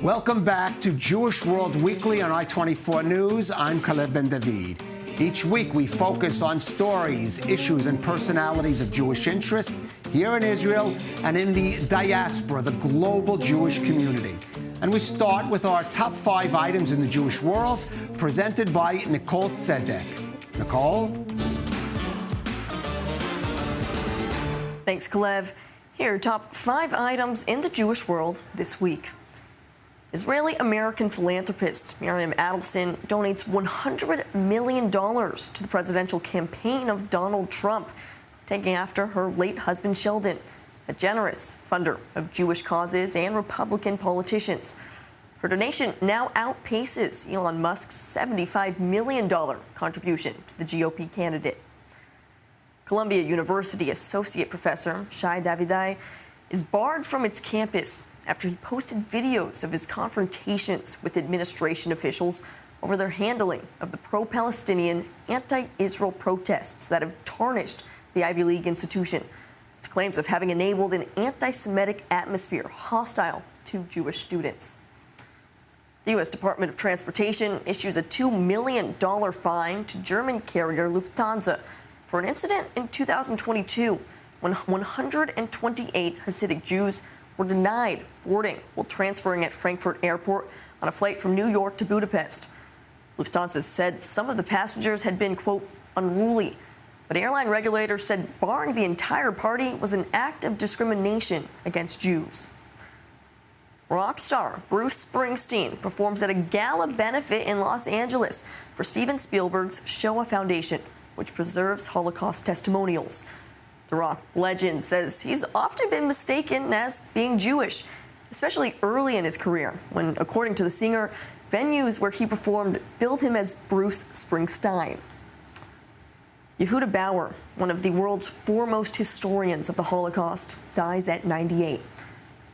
Welcome back to Jewish World Weekly on I-24 News. I'm Caleb Ben David. Each week we focus on stories, issues, and personalities of Jewish interest here in Israel and in the diaspora, the global Jewish community. And we start with our top 5 items in the Jewish world, presented by Nicole Tzedek. Nicole? Thanks, Caleb. Here are top 5 items in the Jewish world this week. Israeli-American philanthropist Miriam Adelson donates $100 million to the presidential campaign of Donald Trump, taking after her late husband Sheldon, a generous funder of Jewish causes and Republican politicians. Her donation now outpaces Elon Musk's $75 million contribution to the GOP candidate. Columbia University Associate Professor Shai Davidai is barred from its campus after he posted videos of his confrontations with administration officials over their handling of the pro-Palestinian, anti-Israel protests that have tarnished the Ivy League institution, with claims of having enabled an anti-Semitic atmosphere hostile to Jewish students. The U.S. Department of Transportation issues a $2 million fine to German carrier Lufthansa for an incident in 2022 when 128 Hasidic Jews were denied boarding while transferring at Frankfurt Airport on a flight from New York to Budapest. Lufthansa said some of the passengers had been, quote, unruly, but airline regulators said barring the entire party was an act of discrimination against Jews. Rock star Bruce Springsteen performs at a gala benefit in Los Angeles for Steven Spielberg's Shoah Foundation, which preserves Holocaust testimonials. The rock legend says he's often been mistaken as being Jewish, especially early in his career, when, according to the singer, venues where he performed billed him as Bruce Springsteen. Yehuda Bauer, one of the world's foremost historians of the Holocaust, dies at 98.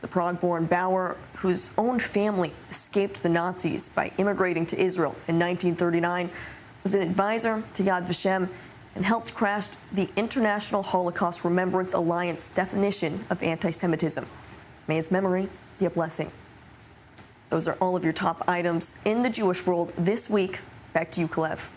The Prague-born Bauer, whose own family escaped the Nazis by immigrating to Israel in 1939, was an advisor to Yad Vashem and helped craft the International Holocaust Remembrance Alliance definition of anti-Semitism. May his memory be a blessing. Those are all of your top items in the Jewish world this week. Back to you, Kalev.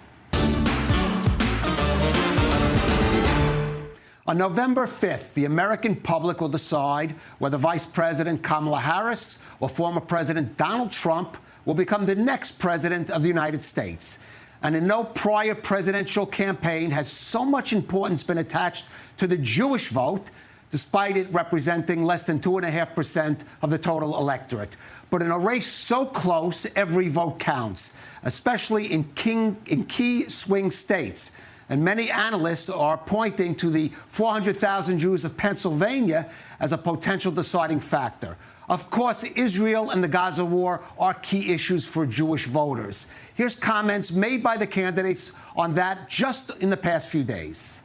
On November 5th, the American public will decide whether Vice President Kamala Harris or former President Donald Trump will become the next president of the United States. And in no prior presidential campaign has so much importance been attached to the Jewish vote, despite it representing less than 2.5% of the total electorate. But in a race so close, every vote counts, especially in key swing states. And many analysts are pointing to the 400,000 Jews of Pennsylvania as a potential deciding factor. Of course, Israel and the Gaza war are key issues for Jewish voters. Here's comments made by the candidates on that just in the past few days.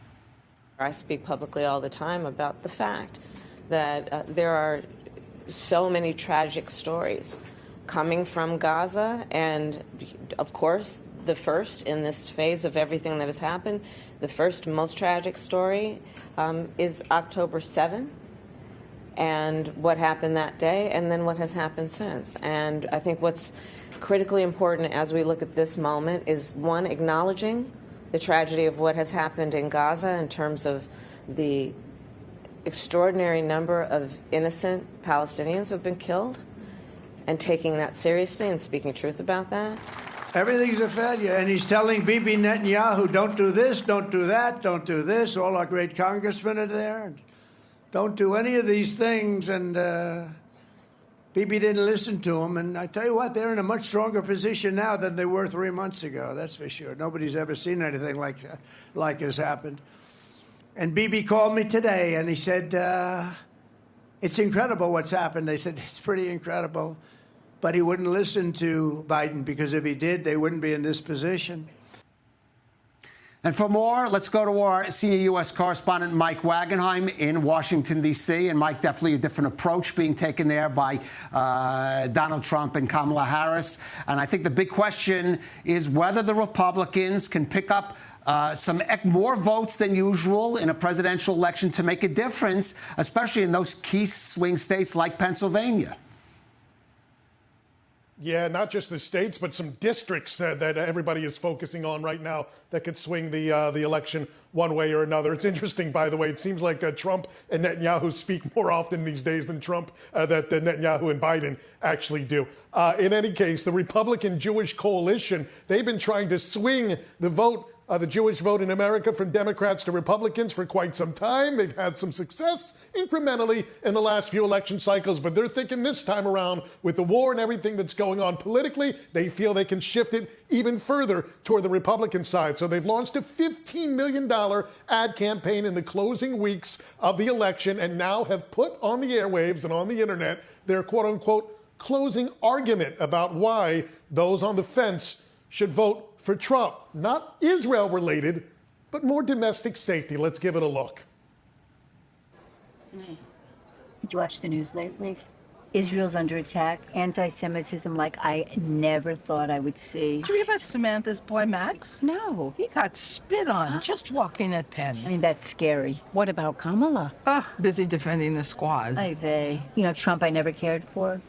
I speak publicly all the time about the fact that there are so many tragic stories coming from Gaza, and of course, the first in this phase of everything that has happened, the first most tragic story is October 7th. And what happened that day, and then what has happened since. And I think what's critically important as we look at this moment is, one, acknowledging the tragedy of what has happened in Gaza in terms of the extraordinary number of innocent Palestinians who have been killed, and taking that seriously and speaking truth about that. Everything's a failure, and he's telling Bibi Netanyahu, don't do this, don't do that, don't do this. All our great congressmen are there. Don't do any of these things, and Bibi didn't listen to him. And I tell you what, they're in a much stronger position now than they were 3 months ago, that's for sure. Nobody's ever seen anything like has happened. And Bibi called me today, and he said, it's incredible what's happened. I said, it's pretty incredible. But he wouldn't listen to Biden, because if he did, they wouldn't be in this position. And for more, let's go to our senior U.S. correspondent, Mike Wagenheim in Washington, D.C. And, Mike, definitely a different approach being taken there by Donald Trump and Kamala Harris. And I think the big question is whether the Republicans can pick up some more votes than usual in a presidential election to make a difference, especially in those key swing states like Pennsylvania. Yeah, not just the states, but some districts that everybody is focusing on right now that could swing the election one way or another. It's interesting, by the way. It seems like Trump and Netanyahu speak more often these days than that Netanyahu and Biden actually do. In any case, the Republican Jewish coalition, they've been trying to swing the vote, the Jewish vote in America, from Democrats to Republicans for quite some time. They've had some success incrementally in the last few election cycles, but they're thinking this time around, with the war and everything that's going on politically, they feel they can shift it even further toward the Republican side. So they've launched a $15 million ad campaign in the closing weeks of the election, and now have put on the airwaves and on the internet their quote-unquote closing argument about why those on the fence should vote for Trump. Not Israel-related, but more domestic safety. Let's give it a look. Did you watch the news lately? Israel's under attack, anti-Semitism like I never thought I would see. Did you read about Samantha's boy, Max? No. He got spit on just walking at Penn. I mean, that's scary. What about Kamala? Ugh, busy defending the squad. Ay vey. You know, Trump I never cared for,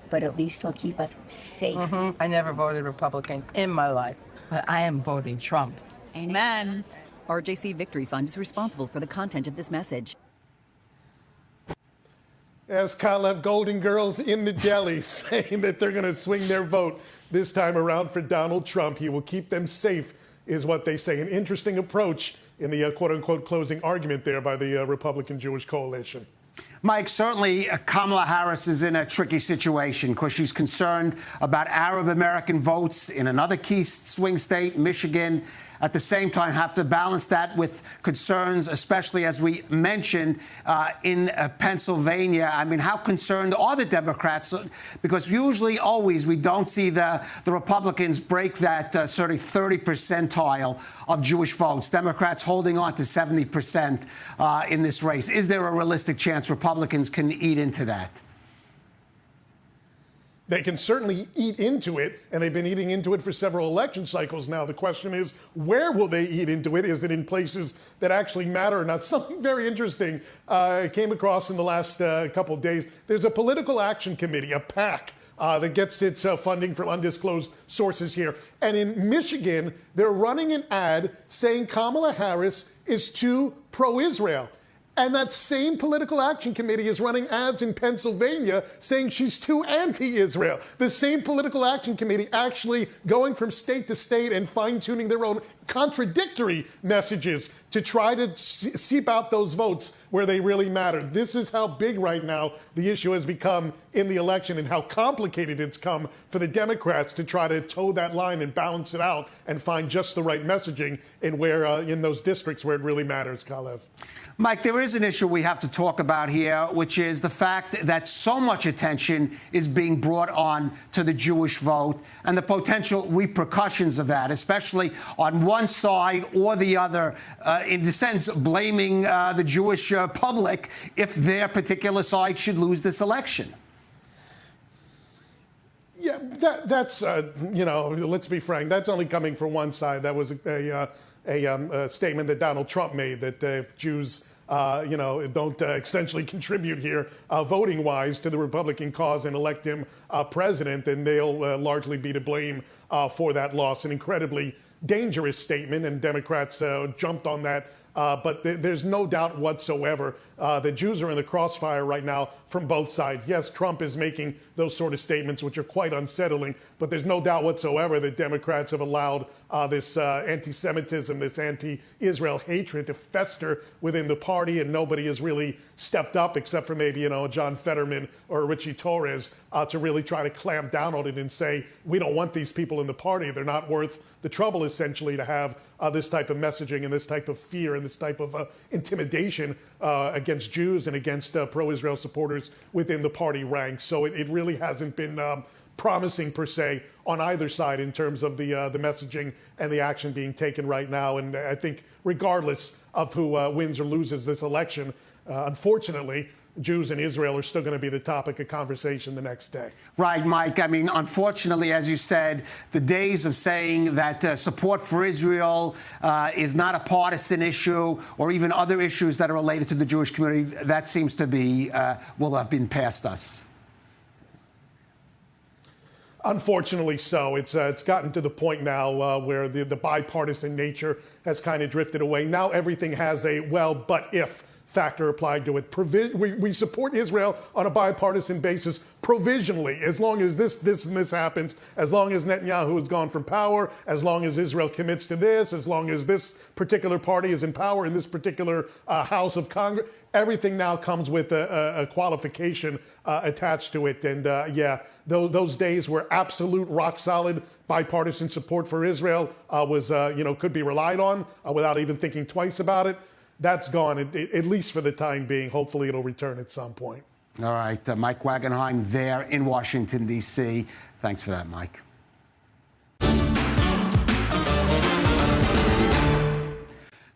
but at least he'll keep us safe. I never voted Republican in my life, but I am voting Trump. Amen. RJC Victory Fund is responsible for the content of this message. As Kalev, Golden Girls in the deli saying that they're going to swing their vote this time around for Donald Trump. He will keep them safe, is what they say. An interesting approach in the quote-unquote closing argument there by the Republican Jewish coalition. Mike, certainly Kamala Harris is in a tricky situation because she's concerned about Arab American votes in another key swing state, Michigan. At the same time, have to balance that with concerns, especially as we mentioned in Pennsylvania. I mean, how concerned are the Democrats? Because usually, always, we don't see the Republicans break that sort of 30 percentile of Jewish votes. Democrats holding on to 70% in this race. Is there a realistic chance Republicans can eat into that? They can certainly eat into it, and they've been eating into it for several election cycles now. The question is, where will they eat into it? Is it in places that actually matter or not? Something very interesting I came across in the last couple of days. There's a political action committee, a PAC, that gets its funding from undisclosed sources here. And in Michigan, they're running an ad saying Kamala Harris is too pro-Israel. And that same political action committee is running ads in Pennsylvania saying she's too anti-Israel. The same political action committee actually going from state to state and fine-tuning their own contradictory messages to try to seep out those votes where they really matter. This is how big right now the issue has become in the election and how complicated it's come for the Democrats to try to toe that line and balance it out and find just the right messaging in those districts where it really matters, Kalev. Mike, there is an issue we have to talk about here, which is the fact that so much attention is being brought on to the Jewish vote and the potential repercussions of that, especially on one side or the other, in the sense blaming the Jewish public if their particular side should lose this election. Yeah, that's let's be frank, that's only coming from one side. That was a statement that Donald Trump made, that if Jews, don't essentially contribute here voting-wise to the Republican cause and elect him president, then they'll largely be to blame for that loss. An incredibly dangerous statement, and Democrats jumped on that. But there's no doubt whatsoever that Jews are in the crossfire right now from both sides. Yes, Trump is making those sort of statements, which are quite unsettling, but there's no doubt whatsoever that Democrats have allowed this anti-Semitism, this anti-Israel hatred to fester within the party, and nobody has really stepped up except for maybe, John Fetterman or Richie Torres to really try to clamp down on it and say, we don't want these people in the party. They're not worth the trouble, essentially, to have this type of messaging and this type of fear and this type of intimidation against Jews and against pro-Israel supporters within the party ranks. So it really hasn't been promising, per se, on either side in terms of the messaging and the action being taken right now. And I think regardless of who wins or loses this election, unfortunately, Jews in Israel are still going to be the topic of conversation the next day. Right, Mike. I mean, unfortunately, as you said, the days of saying that support for Israel is not a partisan issue or even other issues that are related to the Jewish community, that seems to be will have been past us. Unfortunately so. It's gotten to the point now where the bipartisan nature has kind of drifted away. Now everything has a well, but if factor applied to it. We support Israel on a bipartisan basis provisionally, as long as this and this happens, as long as Netanyahu has gone from power, as long as Israel commits to this, as long as this particular party is in power in this particular House of Congress. Everything now comes with a qualification attached to it. And those days where absolute rock solid bipartisan support for Israel was, could be relied on without even thinking twice about it. That's gone, at least for the time being. Hopefully it'll return at some point. All right. Mike Wagenheim there in Washington, D.C. Thanks for that, Mike.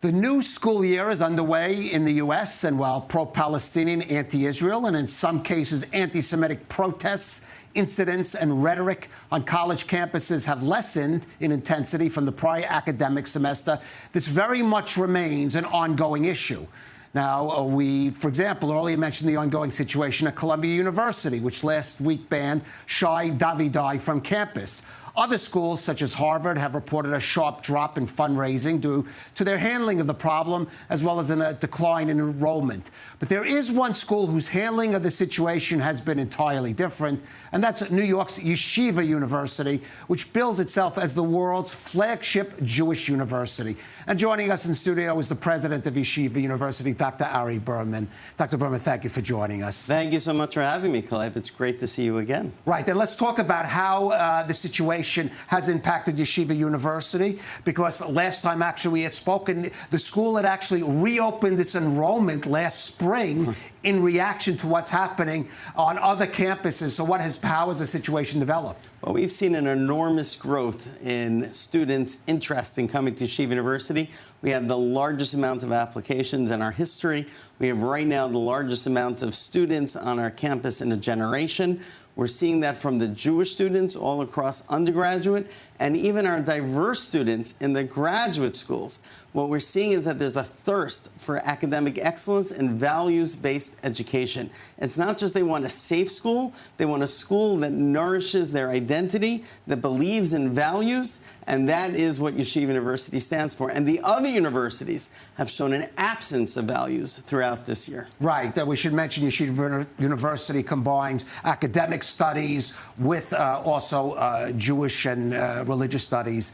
The new school year is underway in the U.S., and while pro-Palestinian, anti-Israel, and in some cases anti-Semitic protests, incidents, and rhetoric on college campuses have lessened in intensity from the prior academic semester, this very much remains an ongoing issue. Now, we, for example, earlier mentioned the ongoing situation at Columbia University, which last week banned Shai Davidai from campus. Other schools, such as Harvard, have reported a sharp drop in fundraising due to their handling of the problem, as well as a decline in enrollment. But there is one school whose handling of the situation has been entirely different, and that's New York's Yiv University, which bills itself as the world's flagship Jewish university. And joining us in studio is the president of Yiv University, Dr. Ari Berman. Dr. Berman, thank you for joining us. Thank you so much for having me, Clive. It's great to see you again. Right, and let's talk about how the situation has impacted Yiv University, because last time actually we had spoken, the school had actually reopened its enrollment last spring in reaction to what's happening on other campuses. So how has the situation developed? Well, we've seen an enormous growth in students' interest in coming to Yiv University. We have the largest amount of applications in our history. We have right now the largest amount of students on our campus in a generation. We're seeing that from the Jewish students all across undergraduate and even our diverse students in the graduate schools. What we're seeing is that there's a thirst for academic excellence and values-based education. It's not just they want a safe school, they want a school that nourishes their identity, that believes in values, and that is what Yiv University stands for. And the other universities have shown an absence of values throughout this year. Right. We should mention Yiv University combines academic studies with also Jewish and religious studies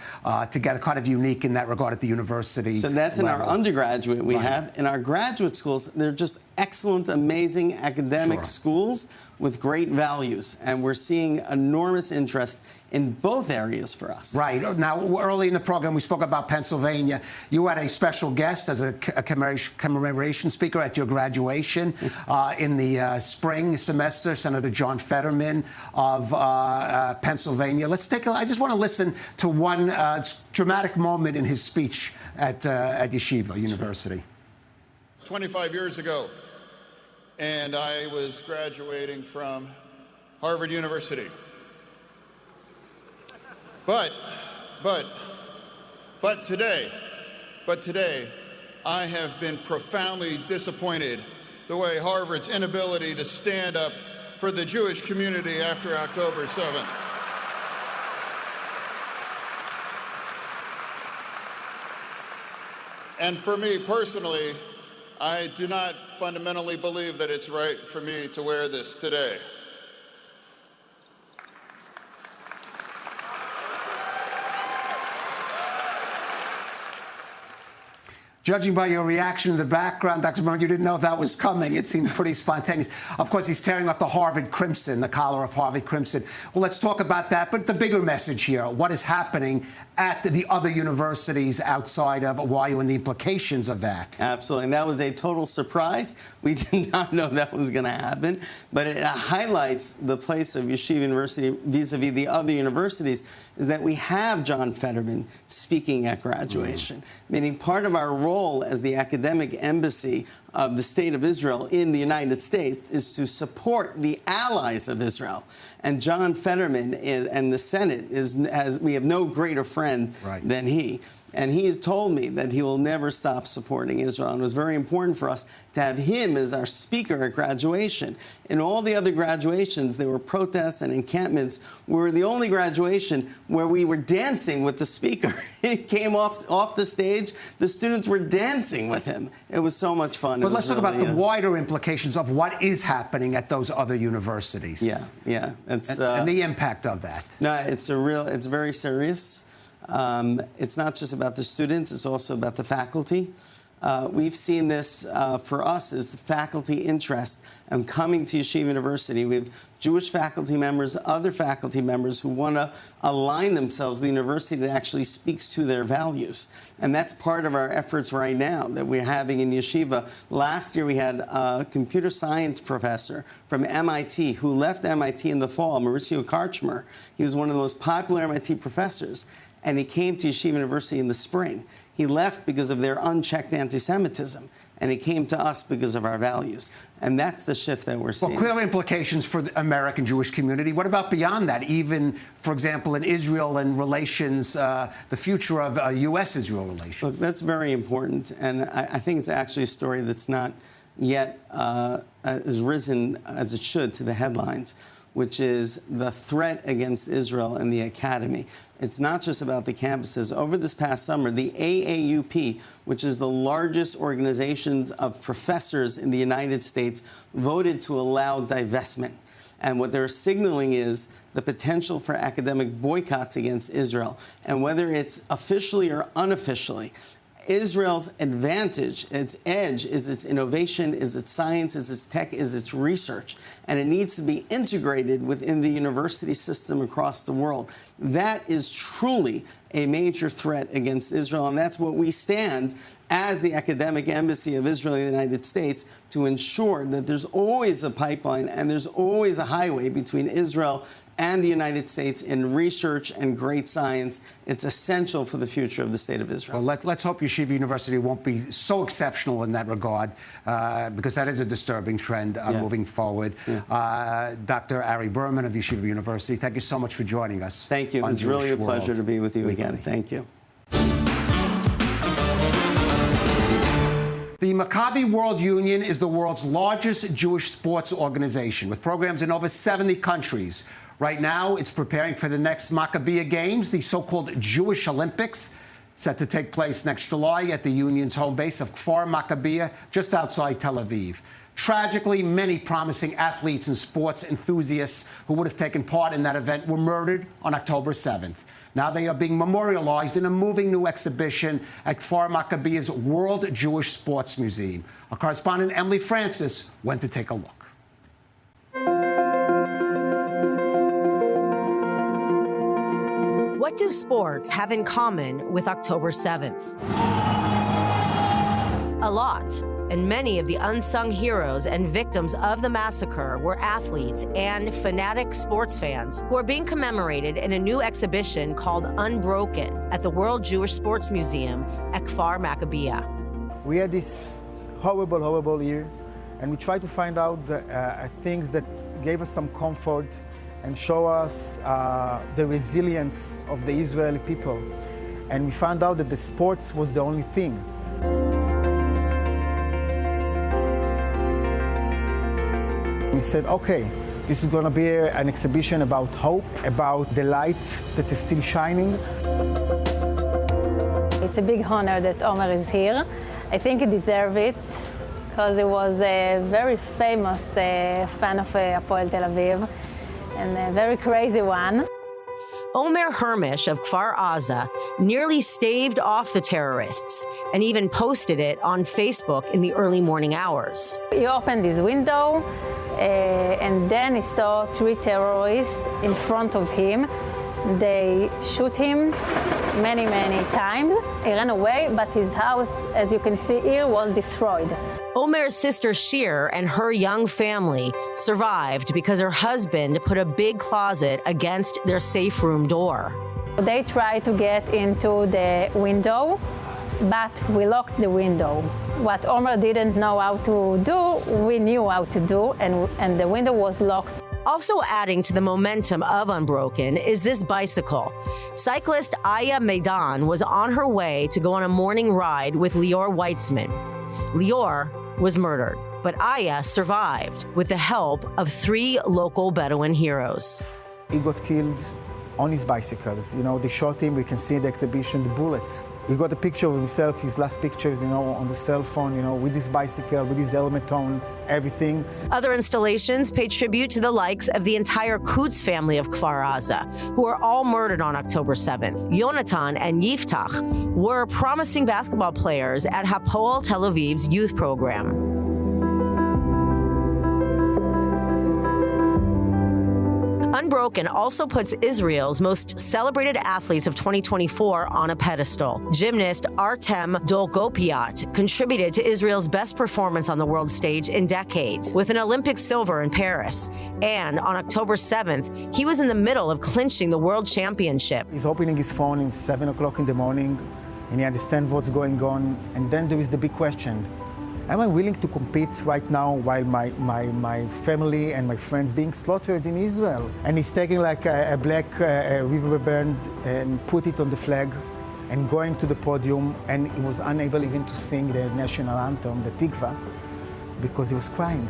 together, kind of unique in that regard at the university. So that's in level. Our undergraduate we have. In our graduate schools, they're just excellent, amazing academic schools with great values. And we're seeing enormous interest in both areas for us. Right. Now, early in the program, we spoke about Pennsylvania. You had a special guest as a commemoration speaker at your graduation in the spring semester, Senator John Fetterman of Pennsylvania. I just want to listen to one dramatic moment in his speech at Yiv University. 25 years ago, and I was graduating from Harvard University. But today, I have been profoundly disappointed the way Harvard's inability to stand up for the Jewish community after October 7th. And for me personally, I do not fundamentally believe that it's right for me to wear this today. Judging by your reaction in the background, Dr. Berman, you didn't know that was coming. It seemed pretty spontaneous. Of course, he's tearing off the Harvard crimson, the collar of Harvard crimson. Well, let's talk about that. But the bigger message here, what is happening at the other universities outside of YU and the implications of that? Absolutely. And that was a total surprise. We did not know that was going to happen. But it highlights the place of Yiv University vis-a-vis the other universities is that we have John Fetterman speaking at graduation, meaning part of our role as the academic embassy of the state of Israel in the United States is to support the allies of Israel. And John Fetterman and the Senate we have no greater friend than he. And he has told me that he will never stop supporting Israel. And it was very important for us to have him as our speaker at graduation. In all the other graduations, there were protests and encampments. We were the only graduation where we were dancing with the speaker. He came off the stage. The students were dancing with him. It was so much fun. But let's talk about the wider implications of what is happening at those other universities. Yeah. And the impact of that. No, it's very serious. It's not just about the students, it's also about the faculty. We've seen this for us as the faculty interest and coming to Yeshiva University. We have Jewish faculty members, other faculty members who want to align themselves with the university that actually speaks to their values. And that's part of our efforts right now that we're having in Yeshiva. Last year we had a computer science professor from MIT who left MIT in the fall, Mauricio Karchmer. He was one of the most popular MIT professors. And he came to Yeshiva University in the spring. He left because of their unchecked anti-Semitism, and he came to us because of our values. And that's the shift that we're seeing. Well, clear implications for the American Jewish community. What about beyond that? Even, for example, in Israel and relations, the future of U.S.-Israel relations. Look, that's very important, and I think it's actually a story that's not yet has risen as it should to the headlines, which is the threat against Israel in the academy. It's not just about the campuses. Over this past summer, the AAUP, which is the largest organization of professors in the United States, voted to allow divestment. And what they're signaling is the potential for academic boycotts against Israel. And whether it's officially or unofficially, Israel's advantage, its edge, is its innovation, is its science, is its tech, is its research. And it needs to be integrated within the university system across the world. That is truly a major threat against Israel. And that's what we stand as the academic embassy of Israel in the United States to ensure that there's always a pipeline and there's always a highway between Israel and the United States in research and great science. It's essential for the future of the state of Israel. Well, let's hope Yeshiva University won't be so exceptional in that regard, because that is a disturbing trend moving forward. Dr. Ari Berman of Yeshiva University, thank you so much for joining us. Thank you. It's really a pleasure to be with you again. Thank you. The Maccabi World Union is the world's largest Jewish sports organization with programs in over 70 countries. Right now, it's preparing for the next Maccabiya Games, the so-called Jewish Olympics, set to take place next July at the Union's home base of Kfar Maccabiya, just outside Tel Aviv. Tragically, many promising athletes and sports enthusiasts who would have taken part in that event were murdered on October 7th. Now they are being memorialized in a moving new exhibition at Kfar Maccabiya's World Jewish Sports Museum. Our correspondent Emily Francis went to take a look. What do sports have in common with October 7th? A lot. And many of the unsung heroes and victims of the massacre were athletes and fanatic sports fans who are being commemorated in a new exhibition called Unbroken at the World Jewish Sports Museum at Kfar Maccabiya. We had this horrible year, and we tried to find out the things that gave us some comfort and show us the resilience of the Israeli people. And we found out that the sports was the only thing. We said, okay, this is going to be an exhibition about hope, about the light that is still shining. It's a big honor that Omer is here. I think he deserves it because he was a very famous fan of Hapoel Tel Aviv and a very crazy one. Omer Hermish of Kfar Aza nearly staved off the terrorists and even posted it on Facebook in the early morning hours. He opened his window and then he saw 3 terrorists in front of him. They shoot him many times. He ran away, but his house, as you can see here, was destroyed. Omer's sister Shir and her young family survived because her husband put a big closet against their safe room door. They tried to get into the window, but we locked the window. What Omer didn't know how to do, we knew how to do, and the window was locked. Also adding to the momentum of Unbroken is this bicycle. Cyclist Aya Maidan was on her way to go on a morning ride with Lior Weitzman. Lior was murdered, but Aya survived with the help of 3 local Bedouin heroes. He got killed on his bicycles. You know, they shot him. We can see in the exhibition the bullets. He got a picture of himself, his last pictures, you know, on the cell phone, you know, with his bicycle, with his helmet on, everything. Other installations pay tribute to the likes of the entire Kutz family of Kfar Aza, who were all murdered on October 7th. Yonatan and Yiftach were promising basketball players at Hapoel Tel Aviv's youth program. Unbroken also puts Israel's most celebrated athletes of 2024 on a pedestal. Gymnast Artem Dolgopiat contributed to Israel's best performance on the world stage in decades, with an Olympic silver in Paris. And on October 7th, he was in the middle of clinching the world championship. He's opening his phone at 7 o'clock in the morning, and he understands what's going on. And then there is the big question. Am I willing to compete right now while my family and my friends being slaughtered in Israel? And he's taking like a black river band and put it on the flag and going to the podium, and he was unable even to sing the national anthem, the Tikva, because he was crying.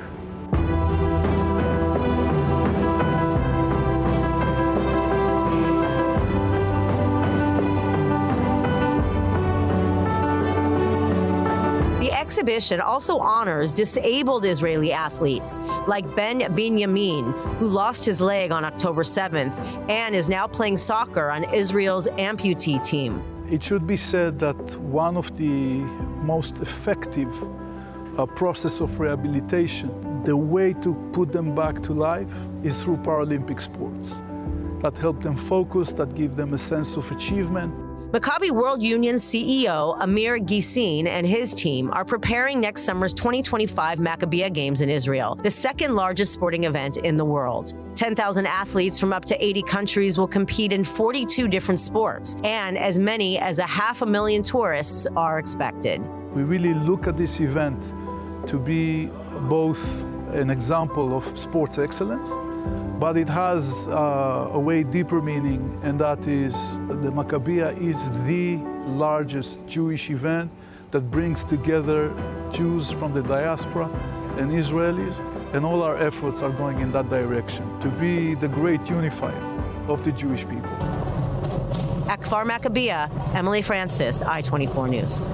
The exhibition also honors disabled Israeli athletes like Ben Binyamin, who lost his leg on October 7th and is now playing soccer on Israel's amputee team. It should be said that one of the most effective process of rehabilitation, the way to put them back to life, is through Paralympic sports. That help them focus, that give them a sense of achievement. Maccabi World Union CEO Amir Gisin and his team are preparing next summer's 2025 Maccabiah Games in Israel, the second largest sporting event in the world. 10,000 athletes from up to 80 countries will compete in 42 different sports, and as many as 500,000 tourists are expected. We really look at this event to be both an example of sports excellence, but it has a way deeper meaning, and that is the Maccabiah is the largest Jewish event that brings together Jews from the diaspora and Israelis, and all our efforts are going in that direction, to be the great unifier of the Jewish people. At Kfar Maccabiah, Emily Francis, I-24 News.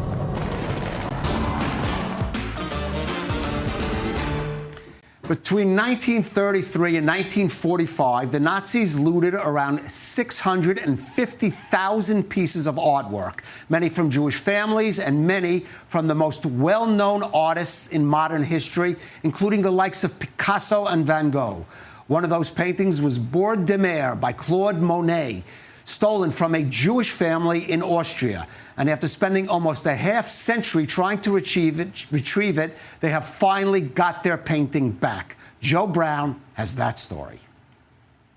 Between 1933 and 1945, the Nazis looted around 650,000 pieces of artwork, many from Jewish families and many from the most well-known artists in modern history, including the likes of Picasso and Van Gogh. One of those paintings was Bord de Mer by Claude Monet, stolen from a Jewish family in Austria. And after spending almost a half-century trying to retrieve it, they have finally got their painting back. Joe Brown has that story.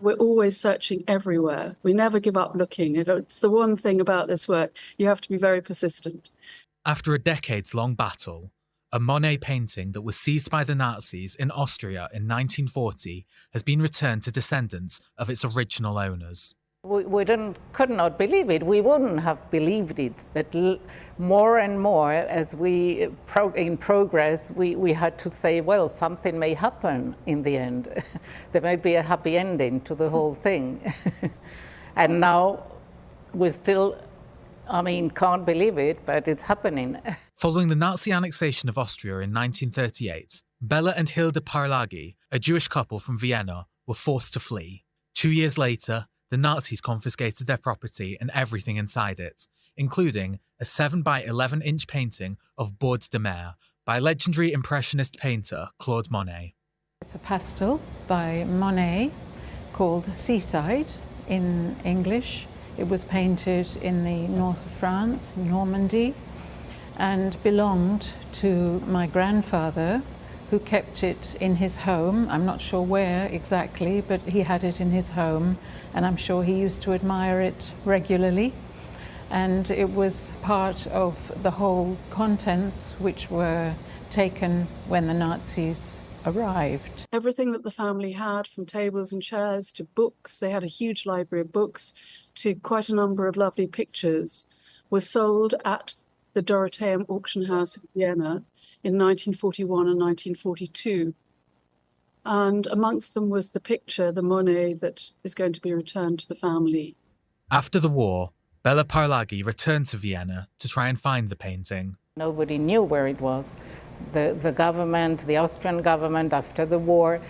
We're always searching everywhere. We never give up looking. It's the one thing about this work. You have to be very persistent. After a decades-long battle, a Monet painting that was seized by the Nazis in Austria in 1940 has been returned to descendants of its original owners. We could not believe it. We wouldn't have believed it. But more and more, as we in progress, we had to say, well, something may happen in the end. There may be a happy ending to the whole thing. And now we still, can't believe it, but it's happening. Following the Nazi annexation of Austria in 1938, Bella and Hilda Parlagi, a Jewish couple from Vienna, were forced to flee. 2 years later, the Nazis confiscated their property and everything inside it, including a 7 by 11-inch painting of Bord de Mer by legendary Impressionist painter Claude Monet. It's a pastel by Monet called Seaside in English. It was painted in the north of France, Normandy, and belonged to my grandfather, who kept it in his home. I'm not sure where exactly, but he had it in his home, and I'm sure he used to admire it regularly. And it was part of the whole contents which were taken when the Nazis arrived. Everything that the family had, from tables and chairs to books, they had a huge library of books, to quite a number of lovely pictures, was sold at the Dorotheum auction house in Vienna in 1941 and 1942. And amongst them was the picture, the Monet, that is going to be returned to the family. After the war, Bela Parlagi returned to Vienna to try and find the painting. Nobody knew where it was. The government, the Austrian government, after the war,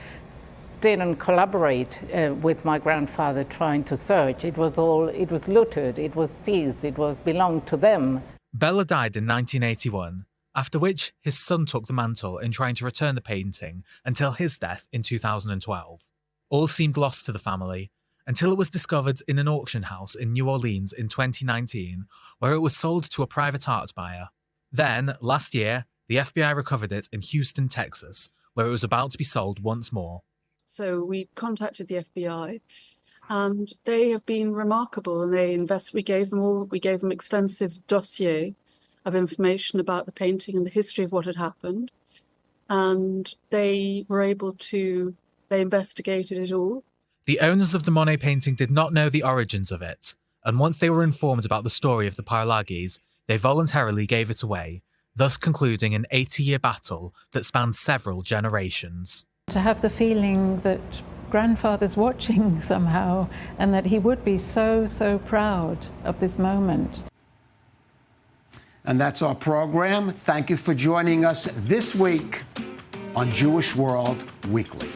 didn't collaborate with my grandfather trying to search. It was looted, it was seized, it belonged to them. Bela died in 1981, after which his son took the mantle in trying to return the painting until his death in 2012. All seemed lost to the family until it was discovered in an auction house in New Orleans in 2019, where it was sold to a private art buyer. Then, last year, the FBI recovered it in Houston, Texas, where it was about to be sold once more. So we contacted the FBI, and they have been remarkable. And we gave them extensive dossier of information about the painting and the history of what had happened, and they investigated it all. The owners of the Monet painting did not know the origins of it, and once they were informed about the story of the Parlagis, they voluntarily gave it away, thus concluding an 80-year battle that spanned several generations. To have the feeling that grandfather's watching somehow, and that he would be so, so proud of this moment. And that's our program. Thank you for joining us this week on Jewish World Weekly.